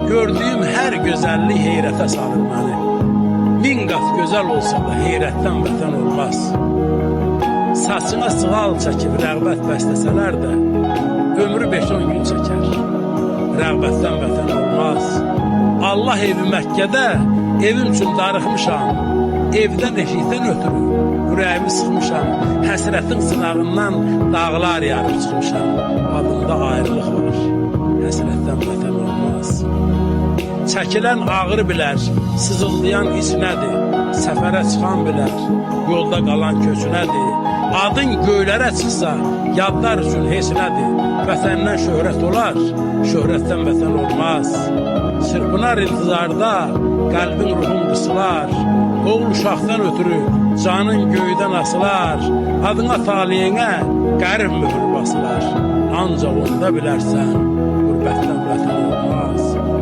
Gördüyüm hər gözəllik heyrətə salır məni. Min qat gözəl olsa da heyrətdən vətən olmaz. Saçına sığal çəkib rəğbət bəstəsələr də ömrü 5-10 gün çəkər. Rəğbətdən vətən olmaz. Allah evi Məkkədə, evim üçün darıxmışam. Evdən eşikdən ötürü ürəyimi sıxmışam. Həsrətin sınağından dağlar yarıb çıxmışam. Adımda ayrılıq var, həsrətdən vətən olmaz. Çəkilən ağır bilər, sızıldayan iç nədir? Səfərə çıxan bilər, yolda qalan köç nədir? Adın göylərə çıxsa, yadlar üçün heç nədir? Vətəndən şöhrət olar, şöhrətdən vətən olmaz. Çırpınar iltizarda, qəlbin ruhun qısılar. Oğul uşaqdan ötürü canın göydən asılar. Adına taliyinə qərib mühür basılar. Ancaq onda bilərsən, qürbətdən